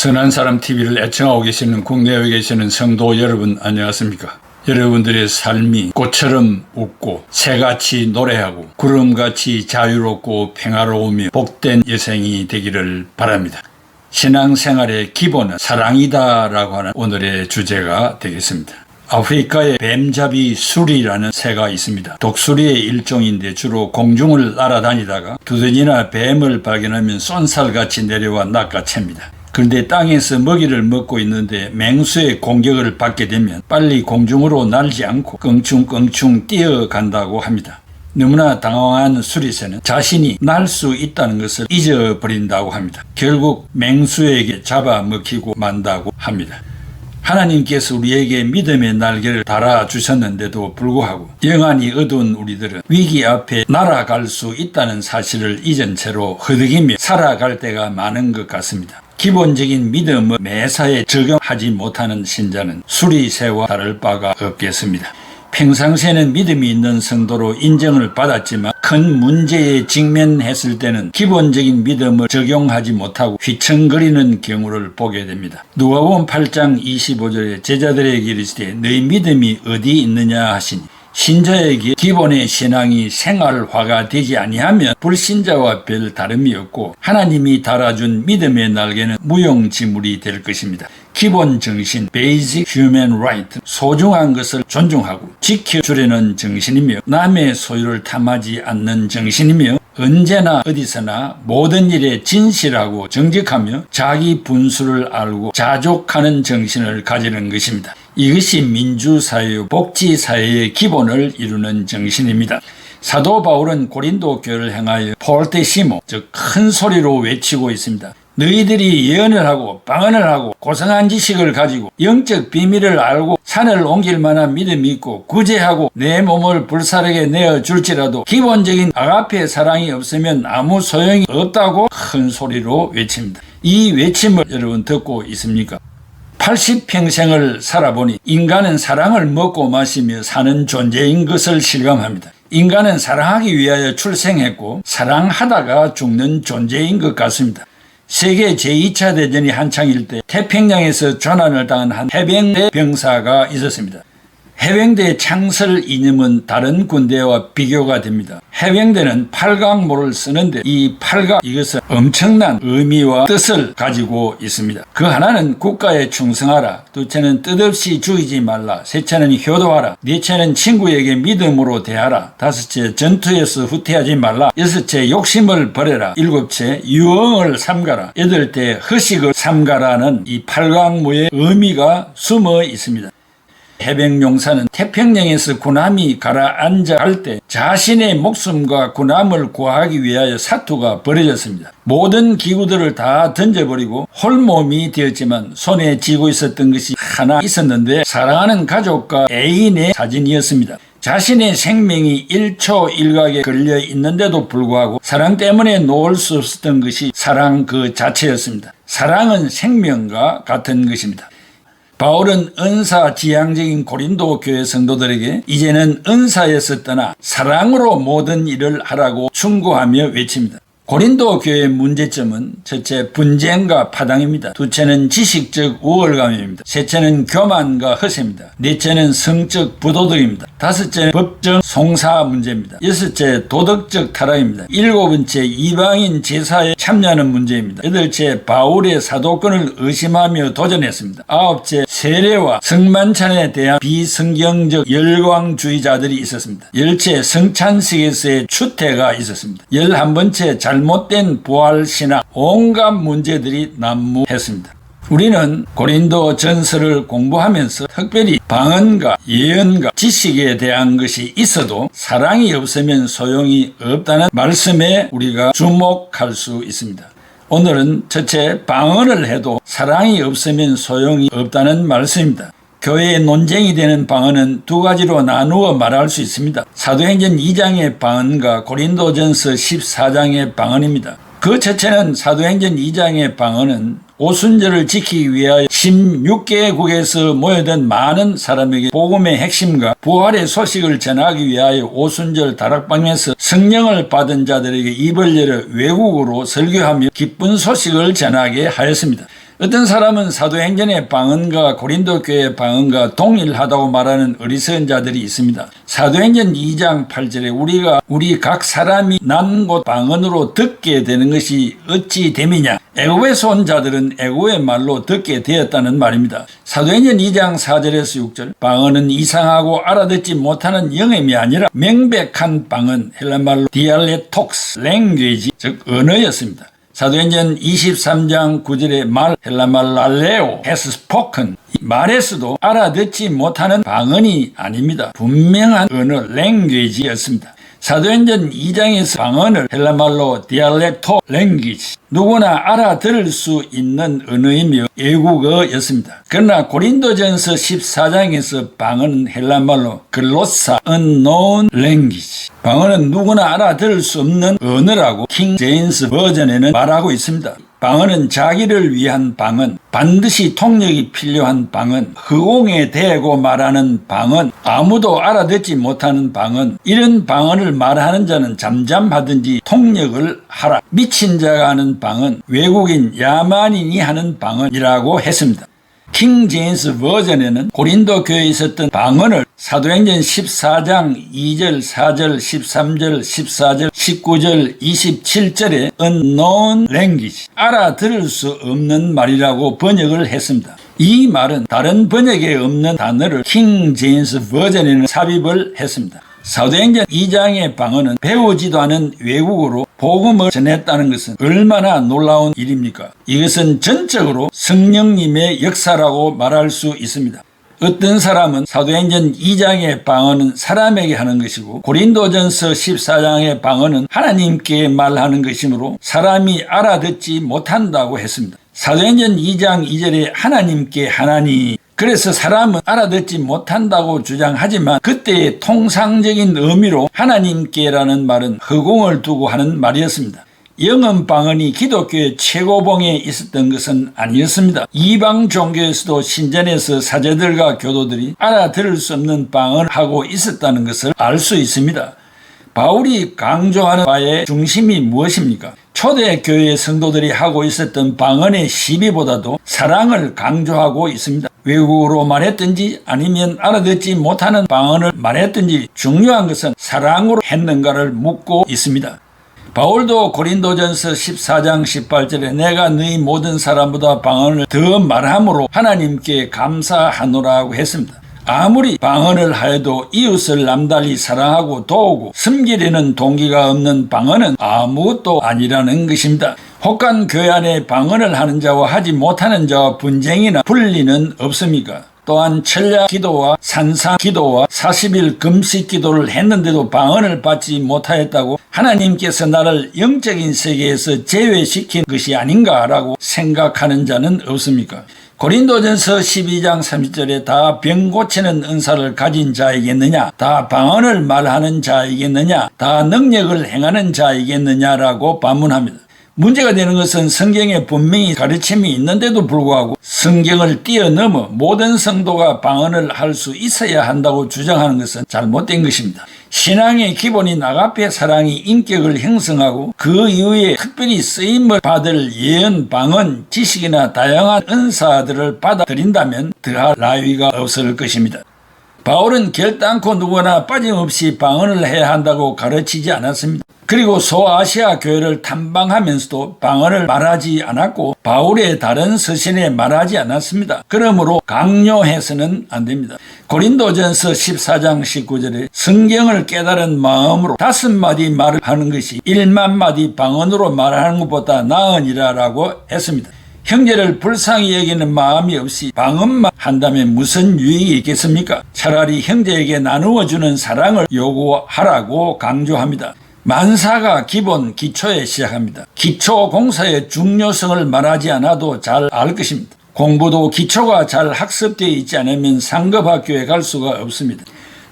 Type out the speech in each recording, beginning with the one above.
선한사람TV를 애청하고 계시는 국내에 계시는 성도 여러분 안녕하십니까? 여러분들의 삶이 꽃처럼 웃고 새같이 노래하고 구름같이 자유롭고 평화로우며 복된 여생이 되기를 바랍니다. 신앙생활의 기본은 사랑이다 라고 하는 오늘의 주제가 되겠습니다. 아프리카에 뱀잡이 수리라는 새가 있습니다. 독수리의 일종인데 주로 공중을 날아다니다가 두더지나 뱀을 발견하면 쏜살같이 내려와 낚아챕니다. 그런데 땅에서 먹이를 먹고 있는데 맹수의 공격을 받게 되면 빨리 공중으로 날지 않고 껑충껑충 뛰어간다고 합니다. 너무나 당황한 수리새는 자신이 날 수 있다는 것을 잊어버린다고 합니다. 결국 맹수에게 잡아먹히고 만다고 합니다. 하나님께서 우리에게 믿음의 날개를 달아주셨는데도 불구하고 영안이 어두운 우리들은 위기 앞에 날아갈 수 있다는 사실을 잊은 채로 허덕이며 살아갈 때가 많은 것 같습니다. 기본적인 믿음을 매사에 적용하지 못하는 신자는 수리새와 다를 바가 없겠습니다. 평상시에는 믿음이 있는 성도로 인정을 받았지만 큰 문제에 직면했을 때는 기본적인 믿음을 적용하지 못하고 휘청거리는 경우를 보게 됩니다. 누가복음 8장 25절에 제자들에게 이르시되 너희 믿음이 어디 있느냐 하시니 신자에게 기본의 신앙이 생활화가 되지 아니하면 불신자와 별 다름이 없고 하나님이 달아준 믿음의 날개는 무용지물이 될 것입니다. 기본 정신, Basic Human Right, 소중한 것을 존중하고 지켜주려는 정신이며 남의 소유를 탐하지 않는 정신이며 언제나 어디서나 모든 일에 진실하고 정직하며 자기 분수를 알고 자족하는 정신을 가지는 것입니다. 이것이 민주사회, 복지사회의 기본을 이루는 정신입니다. 사도 바울은 고린도 교회를 향하여 폴테시모, 즉 큰 소리로 외치고 있습니다. 너희들이 예언을 하고 방언을 하고 고상한 지식을 가지고 영적 비밀을 알고 산을 옮길 만한 믿음이 있고 구제하고 내 몸을 불사르게 내어줄지라도 기본적인 아가페 사랑이 없으면 아무 소용이 없다고 큰 소리로 외칩니다. 이 외침을 여러분 듣고 있습니까? 80평생을 살아보니 인간은 사랑을 먹고 마시며 사는 존재인 것을 실감합니다. 인간은 사랑하기 위하여 출생했고 사랑하다가 죽는 존재인 것 같습니다. 세계 제2차 대전이 한창일 때 태평양에서 조난을 당한 한 해병대 병사가 있었습니다. 해병대 창설 이념은 다른 군대와 비교가 됩니다. 해병대는 팔각모를 쓰는데 이 팔각 이것은 엄청난 의미와 뜻을 가지고 있습니다. 그 하나는 국가에 충성하라, 둘째는 뜻없이 죽이지 말라, 셋째는 효도하라, 넷째는 친구에게 믿음으로 대하라, 다섯째 전투에서 후퇴하지 말라, 여섯째 욕심을 버려라, 일곱째 유흥을 삼가라, 여덟째 허식을 삼가라는 이 팔각모의 의미가 숨어 있습니다. 해병용사는 태평양에서 군함이 가라앉아 갈 때 자신의 목숨과 군함을 구하기 위하여 사투가 벌어졌습니다. 모든 기구들을 다 던져버리고 홀몸이 되었지만 손에 쥐고 있었던 것이 하나 있었는데 사랑하는 가족과 애인의 사진이었습니다. 자신의 생명이 1초 1각에 걸려 있는데도 불구하고 사랑 때문에 놓을 수 없었던 것이 사랑 그 자체였습니다. 사랑은 생명과 같은 것입니다. 바울은 은사지향적인 고린도 교회 성도들에게 이제는 은사에서 떠나 사랑으로 모든 일을 하라고 충고하며 외칩니다. 고린도 교회의 문제점은 첫째 분쟁과 파당입니다. 둘째는 지식적 우월감입니다. 셋째는 교만과 허세입니다. 넷째는 성적 부도덕입니다. 다섯째는 법적 송사 문제입니다. 여섯째 도덕적 타락입니다. 일곱째 이방인 제사에 참여하는 문제입니다. 여덟째 바울의 사도권을 의심하며 도전했습니다. 아홉째 세례와 성만찬에 대한 비성경적 열광주의자들이 있었습니다. 열째 성찬식에서의 추태가 있었습니다. 11번째 잘못된 부활신학, 온갖 문제들이 난무했습니다. 우리는 고린도 전서를 공부하면서 특별히 방언과 예언과 지식에 대한 것이 있어도 사랑이 없으면 소용이 없다는 말씀에 우리가 주목할 수 있습니다. 오늘은 첫째 방언을 해도 사랑이 없으면 소용이 없다는 말씀입니다. 교회의 논쟁이 되는 방언은 두 가지로 나누어 말할 수 있습니다. 사도행전 2장의 방언과 고린도전서 14장의 방언입니다. 그 첫째는 사도행전 2장의 방언은 오순절을 지키기 위하여 16개국에서 모여든 많은 사람에게 복음의 핵심과 부활의 소식을 전하기 위하여 오순절 다락방에서 성령을 받은 자들에게 입을 열어 외국어로 설교하며 기쁜 소식을 전하게 하였습니다. 어떤 사람은 사도행전의 방언과 고린도 교회의 방언과 동일하다고 말하는 어리석은 자들이 있습니다. 사도행전 2장 8절에 우리 각 사람이 난 곳 방언으로 듣게 되는 것이 어찌 됨이냐. 애굽에서 온 자들은 애굽의 말로 듣게 되었다는 말입니다. 사도행전 2장 4절에서 6절 방언은 이상하고 알아듣지 못하는 영음이 아니라 명백한 방언, 헬라말로 디알레톡스, 랭귀지, 즉 언어였습니다. 사도행전 23장 9절의 말, 헬라말 랄레오, has spoken. 말에서도 알아듣지 못하는 방언이 아닙니다. 분명한 언어, 랭귀지였습니다. 사도행전 2장에서 방언을 헬라말로 디알렉토 랭귀지, 누구나 알아들을 수 있는 언어이며 외국어였습니다. 그러나 고린도전서 14장에서 방언은 헬라말로 글로사, unknown language, 방언은 누구나 알아들을 수 없는 언어라고 킹 제임스 버전에는 말하고 있습니다. 방언은 자기를 위한 방언, 반드시 통역이 필요한 방언, 허공에 대고 말하는 방언, 아무도 알아듣지 못하는 방언, 이런 방언을 말하는 자는 잠잠하든지 통역을 하라. 미친 자가 하는 방언, 외국인, 야만인이 하는 방언이라고 했습니다. 킹 제임스 버전에는 고린도 교회에 있었던 방언을 사도행전 14장 2절, 4절, 13절, 14절, 19절, 27절에 unknown language, 알아들을 수 없는 말이라고 번역을 했습니다. 이 말은 다른 번역에 없는 단어를 킹 제임스 버전에는 삽입을 했습니다. 사도행전 2장의 방언은 배우지도 않은 외국어로 복음을 전했다는 것은 얼마나 놀라운 일입니까? 이것은 전적으로 성령님의 역사라고 말할 수 있습니다. 어떤 사람은 사도행전 2장의 방언은 사람에게 하는 것이고 고린도전서 14장의 방언은 하나님께 말하는 것이므로 사람이 알아듣지 못한다고 했습니다. 사도행전 2장 2절에 하나님께 하나니, 그래서 사람은 알아듣지 못한다고 주장하지만 그때의 통상적인 의미로 하나님께라는 말은 허공을 두고 하는 말이었습니다. 영음 방언이 기독교의 최고봉에 있었던 것은 아니었습니다. 이방 종교에서도 신전에서 사제들과 교도들이 알아들을 수 없는 방언을 하고 있었다는 것을 알 수 있습니다. 바울이 강조하는 바의 중심이 무엇입니까? 초대교회 성도들이 하고 있었던 방언의 시비보다도 사랑을 강조하고 있습니다. 외국어로 말했든지 아니면 알아듣지 못하는 방언을 말했든지 중요한 것은 사랑으로 했는가를 묻고 있습니다. 바울도 고린도전서 14장 18절에 내가 너희 모든 사람보다 방언을 더 말함으로 하나님께 감사하노라고 했습니다. 아무리 방언을 하여도 이웃을 남달리 사랑하고 도우고 섬기려는 동기가 없는 방언은 아무것도 아니라는 것입니다. 혹한 교회 안에 방언을 하는 자와 하지 못하는 자와 분쟁이나 분리는 없습니까? 또한 철야 기도와 산상 기도와 40일 금식 기도를 했는데도 방언을 받지 못하였다고 하나님께서 나를 영적인 세계에서 제외시킨 것이 아닌가라고 생각하는 자는 없습니까? 고린도전서 12장 30절에 다 병 고치는 은사를 가진 자이겠느냐, 다 방언을 말하는 자이겠느냐, 다 능력을 행하는 자이겠느냐라고 반문합니다. 문제가 되는 것은 성경에 분명히 가르침이 있는데도 불구하고 성경을 뛰어넘어 모든 성도가 방언을 할 수 있어야 한다고 주장하는 것은 잘못된 것입니다. 신앙의 기본인 아가페 사랑이 인격을 형성하고 그 이후에 특별히 쓰임을 받을 예언, 방언, 지식이나 다양한 은사들을 받아들인다면 더할 나위가 없을 것입니다. 바울은 결단코 누구나 빠짐없이 방언을 해야 한다고 가르치지 않았습니다. 그리고 소아시아 교회를 탐방하면서도 방언을 말하지 않았고 바울의 다른 서신에 말하지 않았습니다. 그러므로 강요해서는 안 됩니다. 고린도전서 14장 19절에 성경을 깨달은 마음으로 5마디 말을 하는 것이 1만 마디 방언으로 말하는 것보다 나으니라라고 했습니다. 형제를 불쌍히 여기는 마음이 없이 방언만 한다면 무슨 유익이 있겠습니까? 차라리 형제에게 나누어주는 사랑을 요구하라고 강조합니다. 만사가 기본 기초에 시작합니다. 기초 공사의 중요성을 말하지 않아도 잘 알 것입니다. 공부도 기초가 잘 학습되어 있지 않으면 상급학교에 갈 수가 없습니다.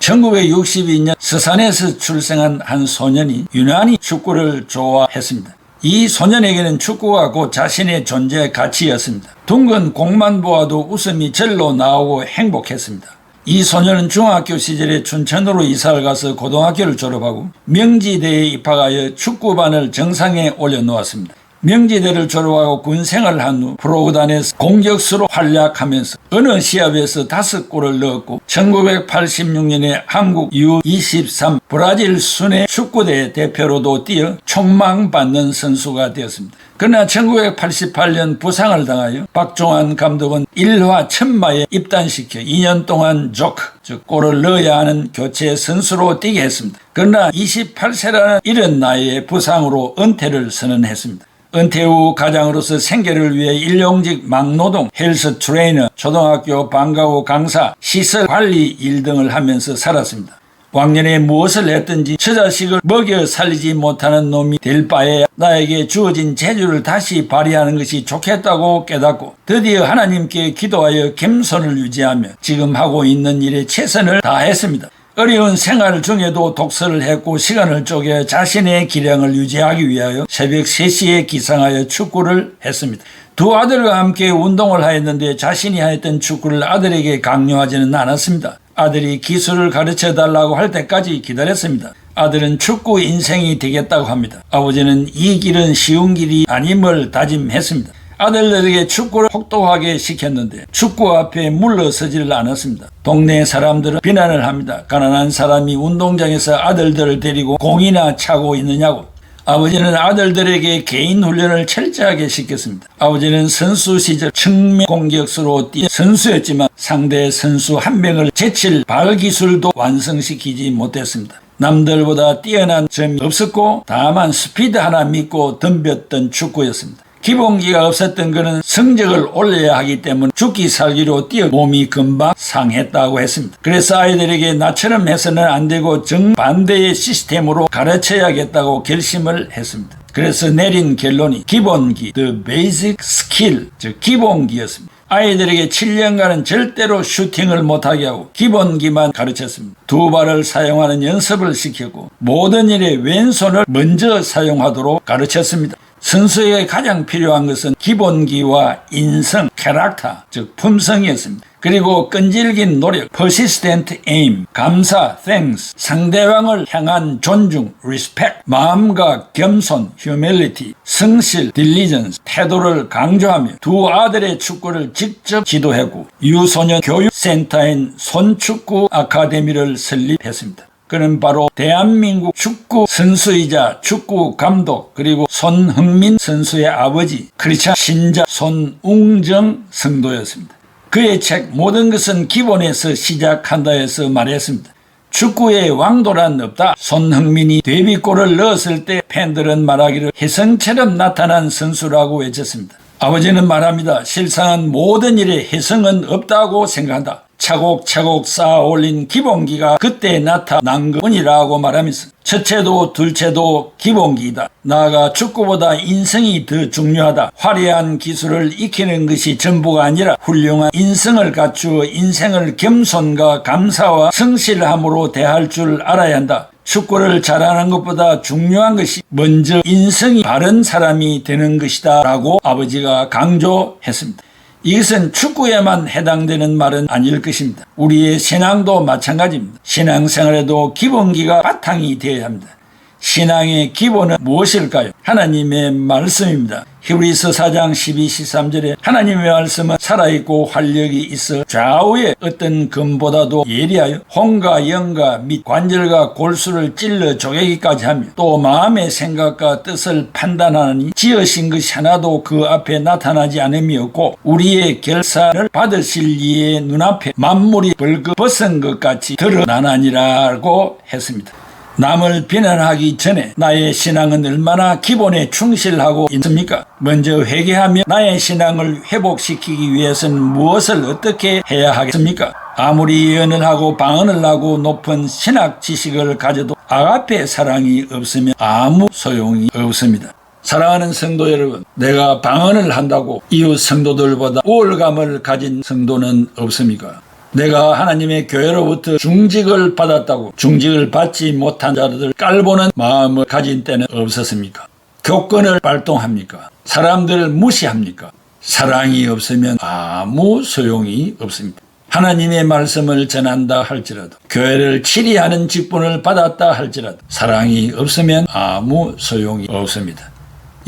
1962년 서산에서 출생한 한 소년이 유난히 축구를 좋아했습니다. 이 소년에게는 축구가 곧 자신의 존재 가치였습니다. 둥근 공만 보아도 웃음이 절로 나오고 행복했습니다. 이 소년은 중학교 시절에 춘천으로 이사를 가서 고등학교를 졸업하고 명지대에 입학하여 축구반을 정상에 올려놓았습니다. 명지대를 졸업하고 군생활을 한 후 프로구단에서 공격수로 활약하면서 어느 시합에서 5골을 넣었고 1986년에 한국 U23 브라질 순회 축구대 대표로도 뛰어 촉망받는 선수가 되었습니다. 그러나 1988년 부상을 당하여 박종환 감독은 1화 천마에 입단시켜 2년 동안 조크, 즉 골을 넣어야 하는 교체 선수로 뛰게 했습니다. 그러나 28세라는 이른 나이에 부상으로 은퇴를 선언했습니다. 은퇴 후 가장으로서 생계를 위해 일용직 막노동, 헬스 트레이너, 초등학교 방과후 강사, 시설 관리 일 등을 하면서 살았습니다. 왕년에 무엇을 했든지 저 자식을 먹여 살리지 못하는 놈이 될 바에 나에게 주어진 재주를 다시 발휘하는 것이 좋겠다고 깨닫고 드디어 하나님께 기도하여 겸손을 유지하며 지금 하고 있는 일에 최선을 다했습니다. 어려운 생활 중에도 독서를 했고 시간을 쪼개 자신의 기량을 유지하기 위하여 새벽 3시에 기상하여 축구를 했습니다. 두 아들과 함께 운동을 하였는데 자신이 하였던 축구를 아들에게 강요하지는 않았습니다. 아들이 기술을 가르쳐달라고 할 때까지 기다렸습니다. 아들은 축구 인생이 되겠다고 합니다. 아버지는 이 길은 쉬운 길이 아님을 다짐했습니다. 아들들에게 축구를 혹독하게 시켰는데 축구 앞에 물러서지를 않았습니다. 동네 사람들은 비난을 합니다. 가난한 사람이 운동장에서 아들들을 데리고 공이나 차고 있느냐고. 아버지는 아들들에게 개인 훈련을 철저하게 시켰습니다. 아버지는 선수 시절 측면 공격수로 뛰어 선수였지만 상대 선수 한 명을 제칠 발기술도 완성시키지 못했습니다. 남들보다 뛰어난 점이 없었고 다만 스피드 하나 믿고 덤볐던 축구였습니다. 기본기가 없었던 그는 성적을 올려야 하기 때문에 죽기 살기로 뛰어 몸이 금방 상했다고 했습니다. 그래서 아이들에게 나처럼 해서는 안 되고 정반대의 시스템으로 가르쳐야겠다고 결심을 했습니다. 그래서 내린 결론이 기본기, the basic skill, 즉 기본기였습니다. 아이들에게 7년간은 절대로 슈팅을 못하게 하고 기본기만 가르쳤습니다. 두 발을 사용하는 연습을 시켰고 모든 일에 왼손을 먼저 사용하도록 가르쳤습니다. 선수에게 가장 필요한 것은 기본기와 인성, 캐릭터, 즉 품성이었습니다. 그리고 끈질긴 노력, persistent aim, 감사, thanks, 상대방을 향한 존중, respect, 마음과 겸손, humility, 성실, diligence, 태도를 강조하며 두 아들의 축구를 직접 지도했고 유소년 교육센터인 손축구 아카데미를 설립했습니다. 그는 바로 대한민국 축구 선수이자 축구 감독 그리고 손흥민 선수의 아버지 크리스찬 신자 손웅정 성도였습니다. 그의 책 모든 것은 기본에서 시작한다에서 말했습니다. 축구의 왕도란 없다. 손흥민이 데뷔골을 넣었을 때 팬들은 말하기를 혜성처럼 나타난 선수라고 외쳤습니다. 아버지는 말합니다. 실상은 모든 일에 혜성은 없다고 생각한다. 차곡차곡 쌓아 올린 기본기가 그때 나타난 것뿐이라고 말하면서 첫째도 둘째도 기본기이다. 나아가 축구보다 인성이 더 중요하다. 화려한 기술을 익히는 것이 전부가 아니라 훌륭한 인성을 갖추어 인생을 겸손과 감사와 성실함으로 대할 줄 알아야 한다. 축구를 잘하는 것보다 중요한 것이 먼저 인성이 바른 사람이 되는 것이다 라고 아버지가 강조했습니다. 이것은 축구에만 해당되는 말은 아닐 것입니다. 우리의 신앙도 마찬가지입니다. 신앙생활에도 기본기가 바탕이 되어야 합니다. 신앙의 기본은 무엇일까요? 하나님의 말씀입니다. 히브리서 4장 12, 13절에 하나님의 말씀은 살아있고 활력이 있어 좌우의 어떤 금보다도 예리하여 혼과 영과 및 관절과 골수를 찔러 쪼개기까지 하며 또 마음의 생각과 뜻을 판단하니 지으신 것이 하나도 그 앞에 나타나지 않음이 없고 우리의 결산을 받으실 이의 눈앞에 만물이 벌거벗은 것 같이 드러나나니라고 했습니다. 남을 비난하기 전에 나의 신앙은 얼마나 기본에 충실하고 있습니까? 먼저 회개하며 나의 신앙을 회복시키기 위해서는 무엇을 어떻게 해야 하겠습니까? 아무리 예언을 하고 방언을 하고 높은 신학 지식을 가져도 아가페 사랑이 없으면 아무 소용이 없습니다. 사랑하는 성도 여러분, 내가 방언을 한다고 이웃 성도들보다 우월감을 가진 성도는 없습니까? 내가 하나님의 교회로부터 중직을 받았다고 중직을 받지 못한 자들 깔보는 마음을 가진 때는 없었습니까? 교권을 발동합니까? 사람들을 무시합니까? 사랑이 없으면 아무 소용이 없습니다. 하나님의 말씀을 전한다 할지라도 교회를 치리하는 직분을 받았다 할지라도 사랑이 없으면 아무 소용이 없습니다.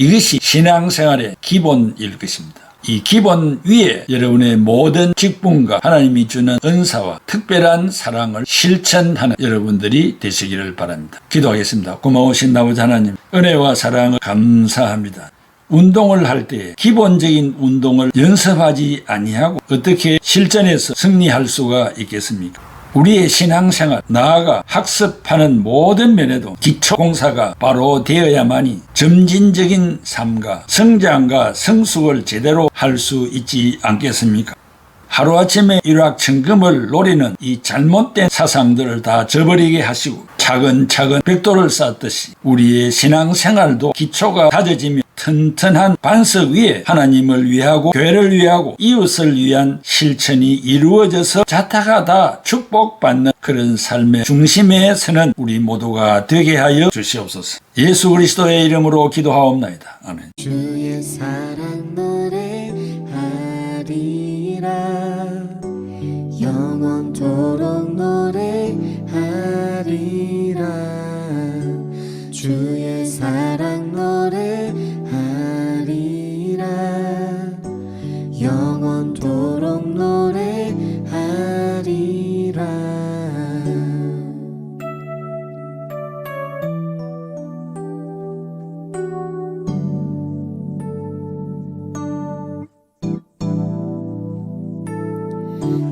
이것이 신앙생활의 기본일 것입니다. 이 기본 위에 여러분의 모든 직분과 하나님이 주는 은사와 특별한 사랑을 실천하는 여러분들이 되시기를 바랍니다. 기도하겠습니다. 고마우신 아버지 하나님, 은혜와 사랑을 감사합니다. 운동을 할 때 기본적인 운동을 연습하지 아니하고 어떻게 실전에서 승리할 수가 있겠습니까? 우리의 신앙생활, 나아가 학습하는 모든 면에도 기초공사가 바로 되어야만이 점진적인 삶과 성장과 성숙을 제대로 할 수 있지 않겠습니까? 하루아침에 일확천금을 노리는 이 잘못된 사상들을 다 저버리게 하시고 차근차근 벽돌을 쌓듯이 우리의 신앙생활도 기초가 다져지며 튼튼한 반석 위에 하나님을 위하고 교회를 위하고 이웃을 위한 실천이 이루어져서 자타가 다 축복받는 그런 삶의 중심에 서는 우리 모두가 되게 하여 주시옵소서. 예수 그리스도의 이름으로 기도하옵나이다. 아멘. 주의 사랑 노래하리라 영원토록 노래하리라 주의 사랑 노래하리라 영원토록 노래하리라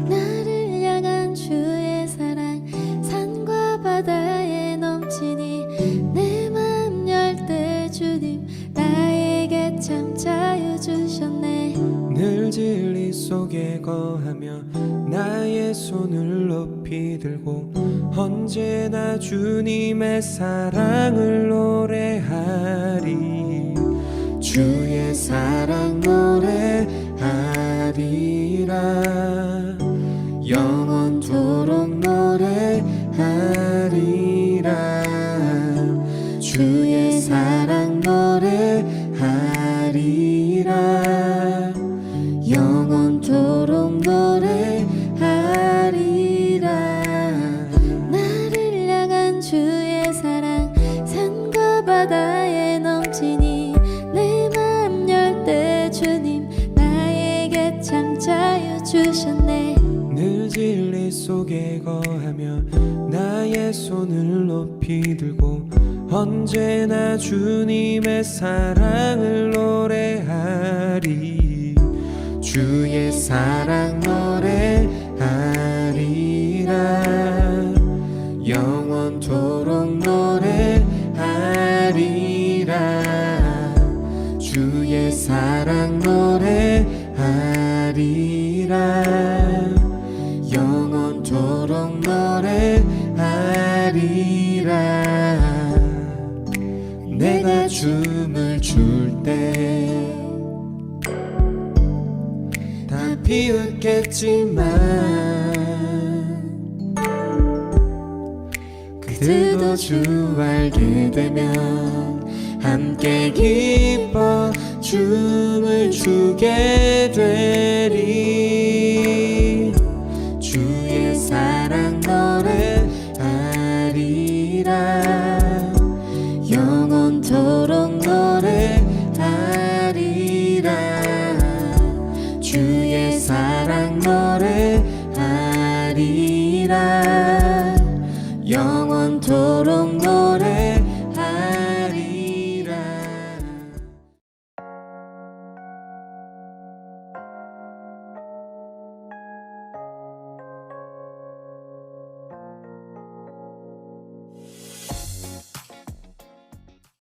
나를 향한 주의 사랑 산과 바다에 넘치니 내 맘 열 때 주님 나에게 참 자유 주셨네. 늘 진리 속에 거하며 나의 손을 높이 들고 언제나 주님의 사랑을 노래하리 주의 사랑 노래하리라 영원토록 노래하리라 주의 사랑 노래하리라 영원토록 노래하리라 나를 향한 주의 사랑 산과 바다에 넘치니 내 맘 열 때 주님 나에게 참 자유 주셨네. 늘 진리 속에 거하며 나의 손을 높이 들고 언제나 주님의 사랑을 노래하리 주의 사랑 노래하리라 영원토록 노래하리라 주의 사랑 노래하리라 영원토록 노래하리라 내가 춤을 출 때 다 비웃겠지만 그들도 주 알게 되면 함께 기뻐 춤을 추게 되리